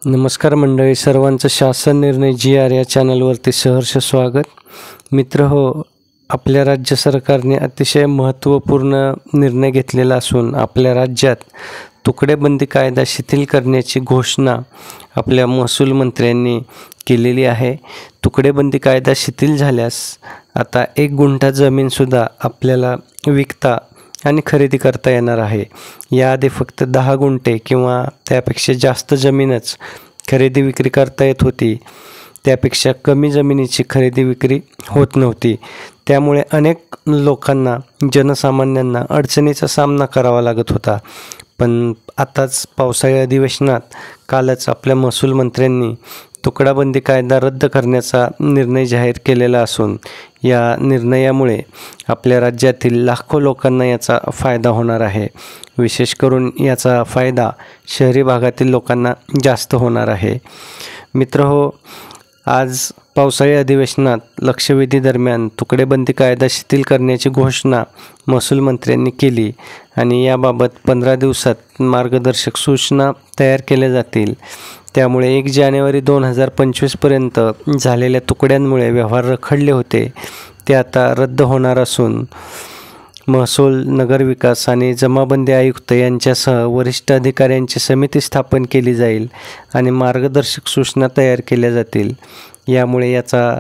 नमस्कार मंडळी, सर्वांचं शासन निर्णय GR या चॅनलवरती सहर्ष स्वागत. मित्र हो, आपल्या राज्य सरकारने अतिशय महत्त्वपूर्ण निर्णय घेतलेला असून आपल्या राज्यात तुकडेबंदी कायदा शिथिल करण्याची घोषणा आपल्या महसूल मंत्र्यांनी केलेली आहे. तुकडेबंदी कायदा शिथिल झाल्यास आता 1 गुंठा जमीनसुद्धा आपल्याला विकता आणि खरेदी करता येणार आहे. याआधी फक्त 10 गुंठे किंवा त्यापेक्षा जास्त जमीनच खरेदी विक्री करता येत होती. त्यापेक्षा कमी जमिनीची खरेदी विक्री होत नव्हती. त्यामुळे अनेक लोकांना, जनसामान्यांना अडचणीचा सामना करावा लागत होता. पण आताच पावसाळी अधिवेशनात कालच आपल्या महसूल मंत्र्यांनी तुकडाबंदी कायदा रद्द करण्याचा निर्णय जाहीर केलेला असून या निर्णयामुळे आपल्या राज्यातील लाखो लोकांना याचा फायदा होणार आहे. विशेष करून याचा फायदा शहरी भागातील लोकांना जास्त होणार आहे. मित्रहो, आज पावसाळी अधिवेशनात लक्षवेधी दरम्यान तुकडेबंदी कायदा शिथिल करण्याची घोषणा महसूल मंत्र्यांनी केली आणि याबाबत 15 दिवसात मार्गदर्शक सूचना तयार केल्या जातील. त्यामुळे 1 जानेवारी 2025पर्यंत झालेल्या तुकड्यांमुळे व्यवहार रखडले होते ते आता रद्द होणार असून महसूल, नगरविकास आणि जमाबंदी आयुक्त यांच्यासह वरिष्ठ अधिकाऱ्यांची समिती स्थापन केली जाईल आणि मार्गदर्शक सूचना तयार केल्या जातील. यामुळे याचा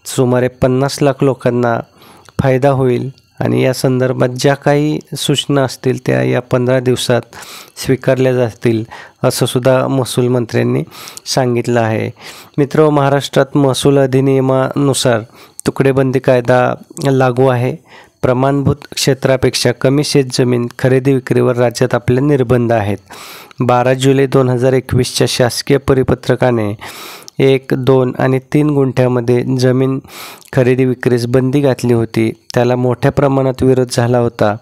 सुमारे 50 लाख लोकांना फायदा होईल आणि या संदर्भात ज्या काही सूचना असतील त्या या 15 दिवसात स्वीकारल्या जातील असं सुद्धा महसूल मंत्र्यांनी सांगितलं आहे. मित्र, महाराष्ट्रात महसूल अधिनियमानुसार तुकडेबंदी कायदा लागू आहे. प्रमाणभूत क्षेत्रापेक्षा कमी शेतजमीन खरेदी विक्रीवर राज्यात आपले निर्बंध आहेत. 12 जुलै 2021च्या शासकीय परिपत्रकाने 1, 2 आणि 3 गुंठ्यामध्ये जमीन खरेदी विक्रीस बंदी घातली होती. त्याला मोठ्या प्रमाणात विरोध झाला होता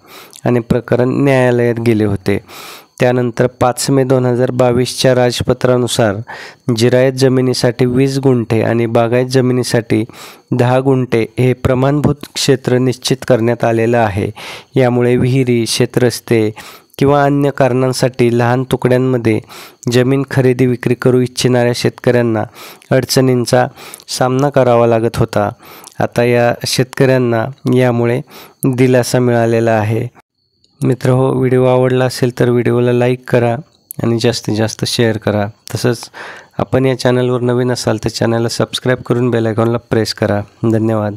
आणि प्रकरण न्यायालयात गेले होते. त्यानंतर 5 मे 2022च्या राजपत्रानुसार जिरायत जमिनीसाठी 20 गुंठे आणि बागायत जमिनीसाठी 10 गुंठे हे प्रमाणभूत क्षेत्र निश्चित करण्यात आलेलं आहे. यामुळे विहिरी, शेतरस्ते किंवा अन्य कारणांसाठी लहान तुकड्यांमध्ये जमीन खरेदी विक्री करू इच्छिणाऱ्या शेतकऱ्यांना अडचणींचा सामना करावा लागत होता. आता या शेतकऱ्यांना यामुळे दिलासा मिळालेला आहे. मित्र हो, व्हिडिओ आवडला असेल तर व्हिडिओला लाईक करा आणि जास्तीत जास्त शेअर करा. तसंच आपण या चॅनलवर नवीन असाल तर चॅनलला सबस्क्राईब करून बेल आयकॉनला प्रेस करा. धन्यवाद.